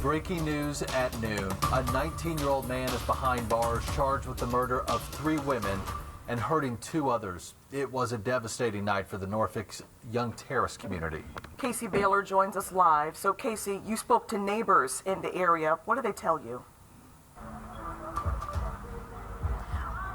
Breaking news at noon. A 19-year-old man is behind bars charged with the murder of 3 women and hurting 2 others. It was a devastating night for the Norfolk's Young Terrace community. Casey Baylor joins us live. So Casey, you spoke to neighbors in the area. What did they tell you?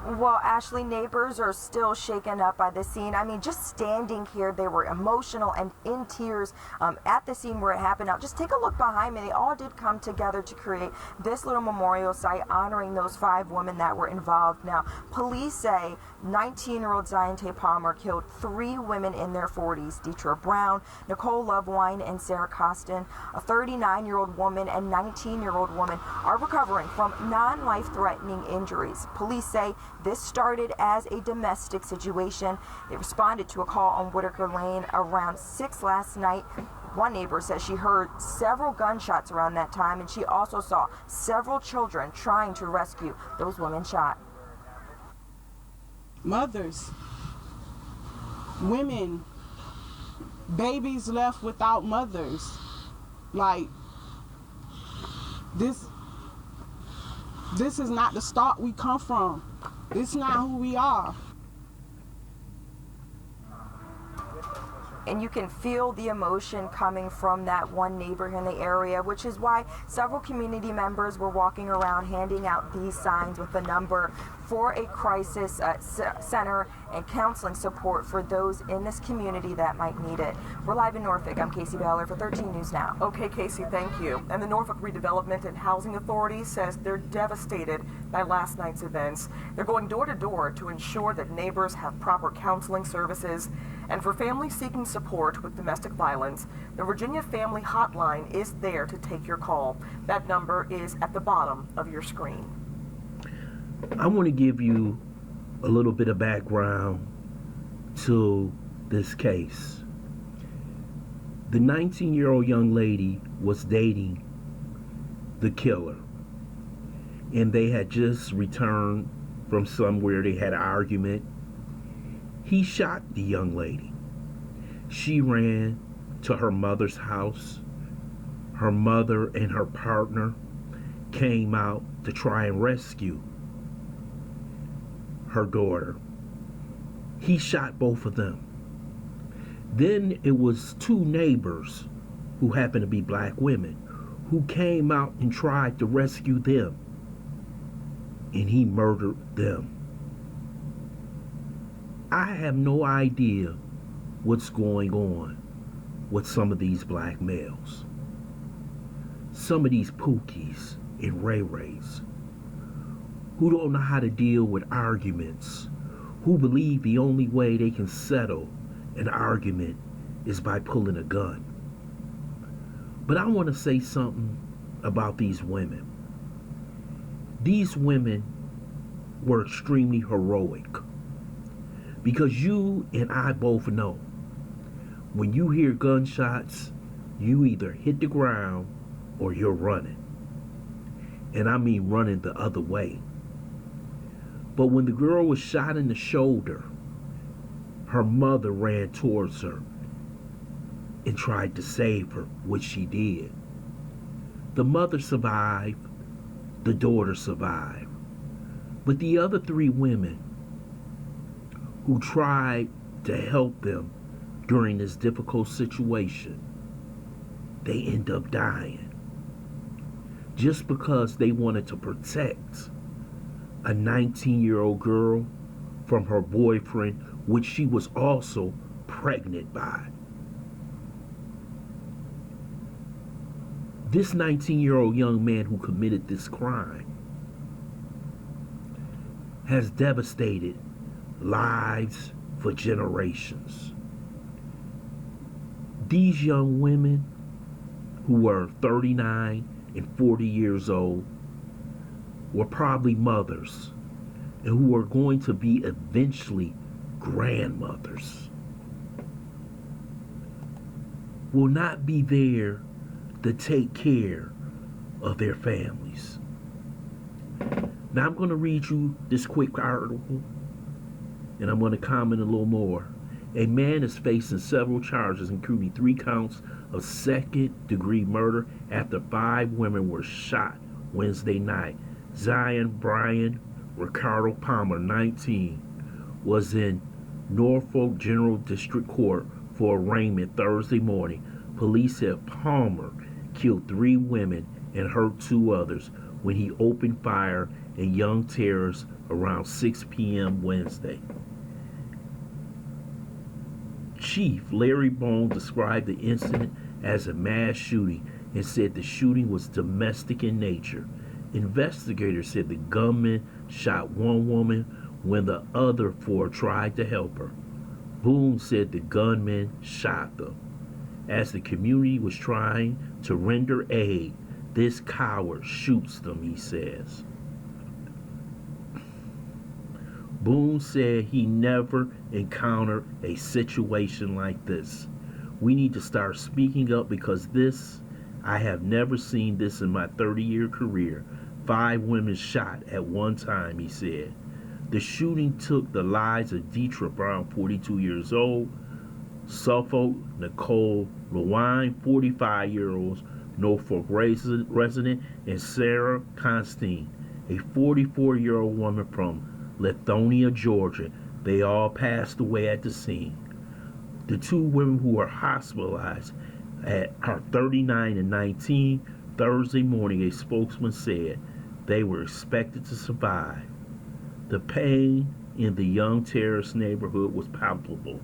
Well, Ashley, neighbors are still shaken up by the scene. I mean, just standing here, they were emotional and in tears at the scene where it happened. Now, just take a look behind me. They all did come together to create this little memorial site honoring those 5 women that were involved. Now, police say 19-year-old Ziontay Palmer killed 3 women in their 40s, Deetra Brown, Nicole Lovewine, and Sarah Costin. A 39-year-old woman and 19-year-old woman are recovering from non-life-threatening injuries. Police say this started as a domestic situation. They responded to a call on Whitaker Lane around 6 last night. One neighbor says she heard several gunshots around that time, and she also saw several children trying to rescue those women shot. Mothers, women, babies left without mothers. Like, this is not the start we come from. This is not who we are. And you can feel the emotion coming from that one neighbor in the area, which is why several community members were walking around handing out these signs with the number for a crisis center and counseling support for those in this community that might need it. We're live in Norfolk. I'm Casey Baylor for 13 News Now. Okay, Casey, thank you. And the Norfolk Redevelopment and Housing Authority says they're devastated by last night's events. They're going door to door to ensure that neighbors have proper counseling services. And for families seeking support with domestic violence, the Virginia Family Hotline is there to take your call. That number is at the bottom of your screen. I want to give you a little bit of background to this case. The 19-year-old young lady was dating the killer, and they had just returned from somewhere. They had an argument. He shot the young lady. She ran to her mother's house. Her mother and her partner came out to try and rescue her daughter. He shot both of them. Then it was 2 neighbors who happened to be black women who came out and tried to rescue them, and he murdered them. I have no idea what's going on with some of these black males. Some of these Pookies and Ray Rays who don't know how to deal with arguments, who believe the only way they can settle an argument is by pulling a gun. But I want to say something about these women. These women were extremely heroic, because you and I both know when you hear gunshots, you either hit the ground or you're running. And I mean running the other way. But when the girl was shot in the shoulder, her mother ran towards her and tried to save her, which she did. The mother survived, the daughter survived. But the other 3 women who tried to help them during this difficult situation, they end up dying. Just because they wanted to protect a 19-year-old girl from her boyfriend, which she was also pregnant by. This 19-year-old young man who committed this crime has devastated lives for generations. These young women who were 39 and 40 years old were probably mothers and who are going to be eventually grandmothers, will not be there to take care of their families. Now I'm going to read you this quick article, and I'm going to comment a little more. A man is facing several charges, including 3 counts of second-degree murder after 5 women were shot Wednesday night. Zion Brian Ricardo Palmer, 19, was in Norfolk General District Court for arraignment Thursday morning. Police said Palmer killed 3 women and hurt 2 others when he opened fire at young terrorists around 6 p.m. Wednesday. Chief Larry Bone described the incident as a mass shooting and said the shooting was domestic in nature. Investigators said the gunman shot 1 woman when the other 4 tried to help her. Boone said the gunman shot them. As the community was trying to render aid, this coward shoots them, he says. Boone said he never encountered a situation like this. We need to start speaking up because I have never seen this in my 30-year career. 5 women shot at one time, he said. The shooting took the lives of Deetra Brown, 42 years old, Suffolk Nicole Lewine, 45-year-old Norfolk resident, and Sarah Constantine, a 44-year-old woman from Lithonia, Georgia. They all passed away at the scene. The 2 women who were hospitalized are 39 and 19. Thursday morning, a spokesman said they were expected to survive. The pain in the young terrorist neighborhood was palpable.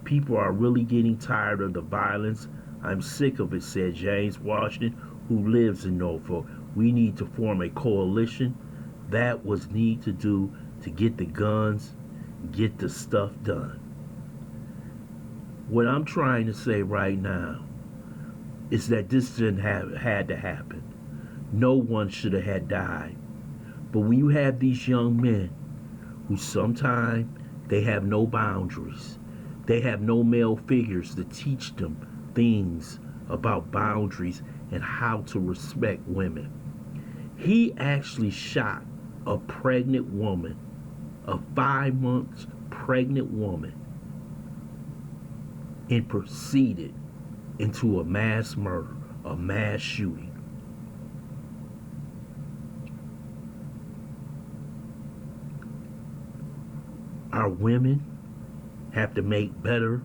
People are really getting tired of the violence. I'm sick of it, said James Washington, who lives in Norfolk. We need to form a coalition. That was need to do to get the guns, get the stuff done. What I'm trying to say right now is that this didn't had to happen. No one should have had died. But when you have these young men who sometimes they have no boundaries, they have no male figures to teach them things about boundaries and how to respect women. He actually shot a pregnant woman, a 5 months pregnant woman, and proceeded into a mass murder, a mass shooting. Our women have to make better.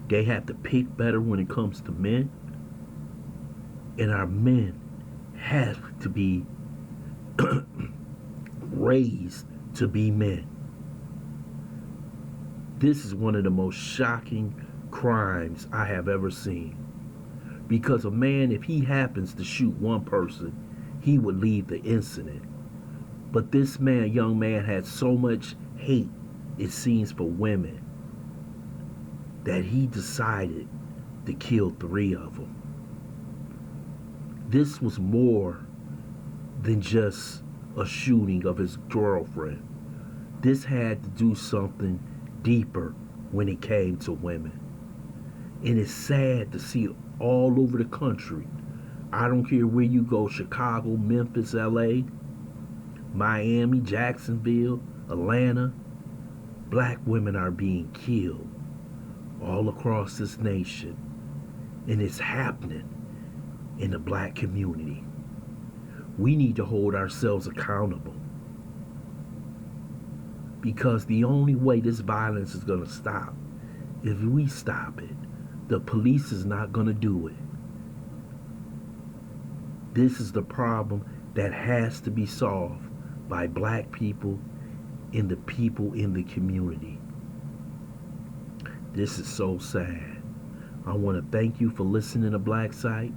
They have to pick better when it comes to men. And our men have to be raised to be men. This is one of the most shocking crimes I have ever seen. Because a man, if he happens to shoot one person, he would leave the incident. But this man, young man, had so much hate, it seems, for women, that he decided to kill 3 of them. This was more than just a shooting of his girlfriend. This had to do something deeper when it came to women. And it's sad to see all over the country. I don't care where you go, Chicago, Memphis, LA, Miami, Jacksonville, Atlanta, black women are being killed all across this nation. And it's happening in the black community. We need to hold ourselves accountable. Because the only way this violence is going to stop, if we stop it, the police is not going to do it. This is the problem that has to be solved by black people and the people in the community. This is so sad. I want to thank you for listening to Black Site.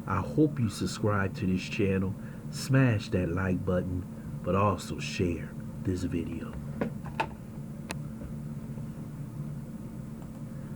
I hope you subscribe to this channel, smash that like button, but also share this video.